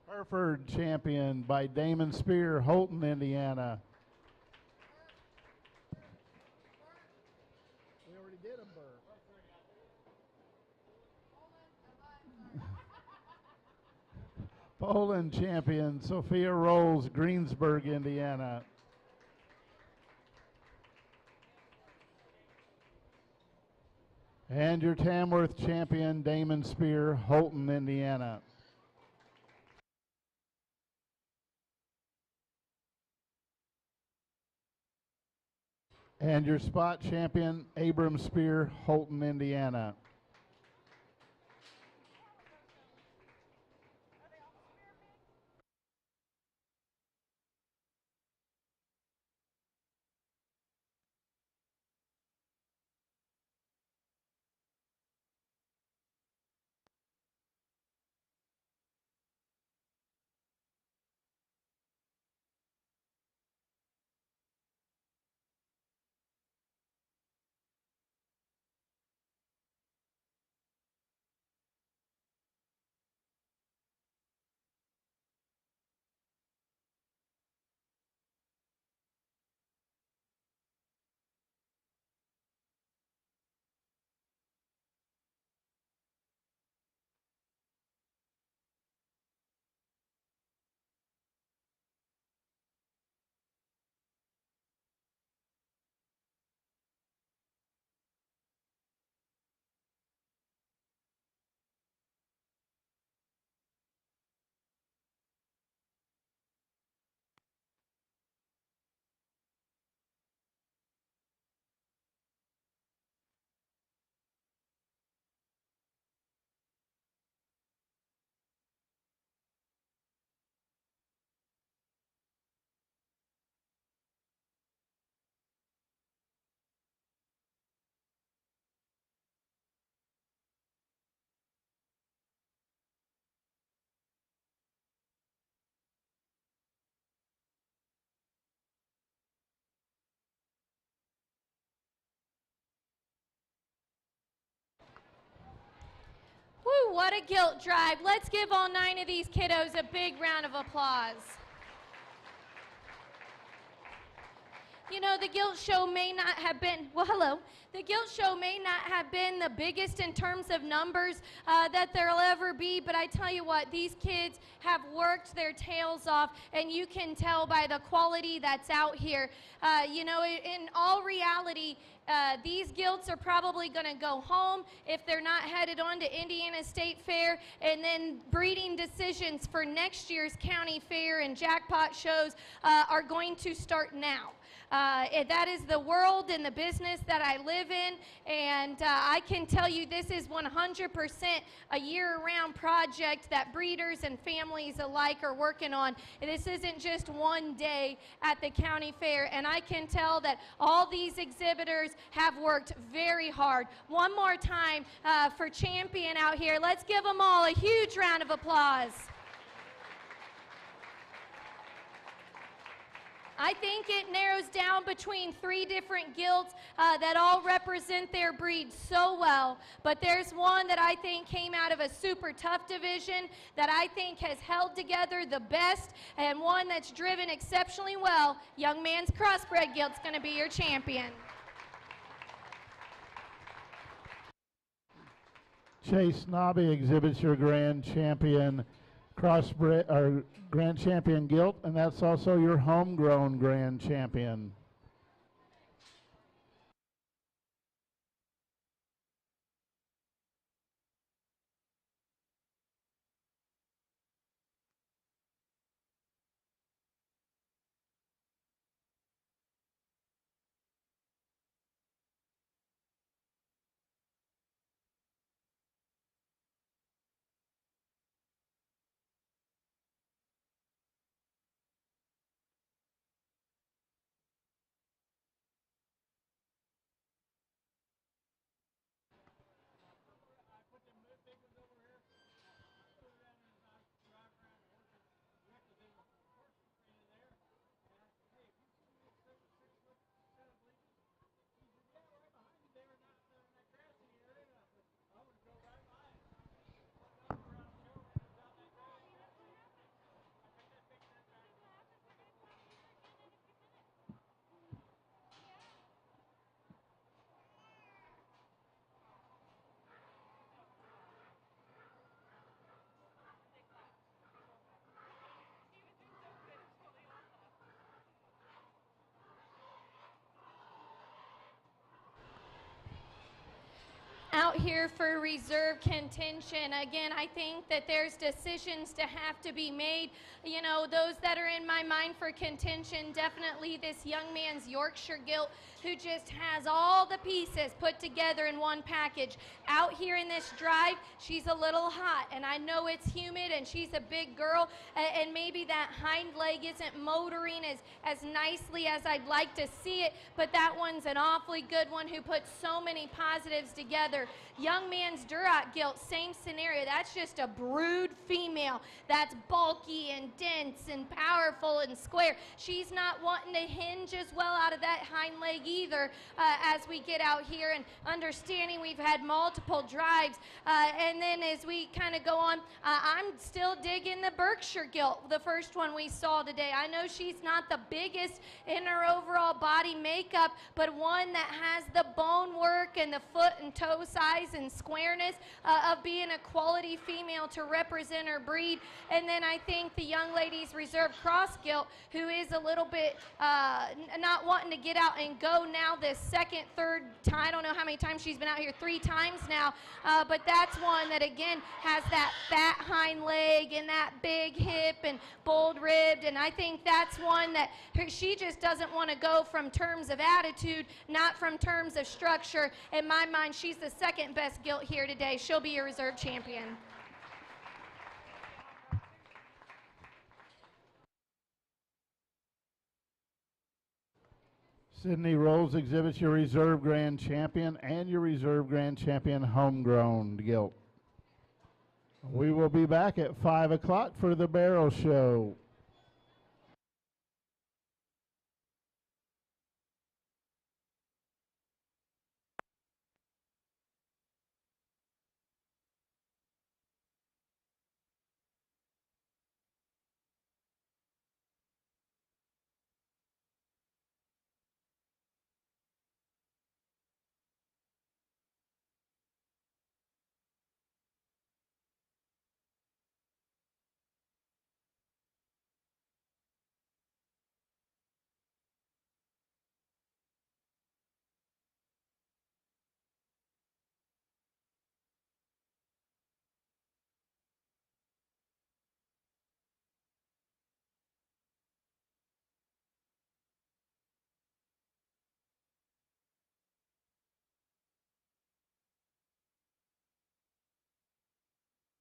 Hereford champion by Damon Spear, Holton, Indiana. We already did a burr. Poland champion Sophia Rolls, Greensburg, Indiana. And your Tamworth champion Damon Spear, Holton, Indiana. And your spot champion, Abram Spear, Holton, Indiana. Woo, what a Gilt drive. Let's give all 9 of these kiddos a big round of applause. You know, the Gilt Show may not have been, well, hello. The Gilt Show may not have been the biggest in terms of numbers that there'll ever be, but I tell you what, these kids have worked their tails off, and you can tell by the quality that's out here. You know, in all reality, these Gilts are probably going to go home if they're not headed on to Indiana State Fair, and then breeding decisions for next year's county fair and jackpot shows are going to start now. That is the world and the business that I live in, and I can tell you this is 100% a year-round project that breeders and families alike are working on. This isn't just one day at the county fair, and I can tell that all these exhibitors have worked very hard. One more time for champion out here. Let's give them all a huge round of applause. I think it narrows down between 3 different Gilts that all represent their breed so well, but there's one that I think came out of a super tough division that I think has held together the best, and one that's driven exceptionally well. Young Man's Crossbred Gilt's going to be your champion. Chase Nobby exhibits your grand champion crossbred or grand champion Gilt, and that's also your homegrown grand champion. out here for reserve contention. Again, I think that there's decisions to have to be made. You know, those that are in my mind for contention, definitely this young man's Yorkshire Gilt, who just has all the pieces put together in one package. Out here in this drive, she's a little hot, and I know it's humid, and she's a big girl, and maybe that hind leg isn't motoring as nicely as I'd like to see it, but that one's an awfully good one who puts so many positives together. Young man's Duroc Gilt, same scenario. That's just a brood female that's bulky and dense and powerful and square. She's not wanting to hinge as well out of that hind leg either as we get out here, and understanding we've had multiple drives. And then as we kind of go on, I'm still digging the Berkshire Gilt, the first one we saw today. I know she's not the biggest in her overall body makeup, but one that has the bone work and the foot and toe size and squareness of being a quality female to represent her breed. And then I think the young lady's reserve cross gilt, who is a little bit not wanting to get out and go now this second, third time. I don't know how many times she's been out here, 3 times now, but that's one that again has that fat hind leg and that big hip and bold ribbed, and I think that's one that she just doesn't want to go from terms of attitude, not from terms of structure. In my mind, she's the second best gilt here today. She'll be your reserve champion. Sydney Rolls exhibits your reserve grand champion and your reserve grand champion homegrown gilt. We will be back at 5 o'clock for the barrel show.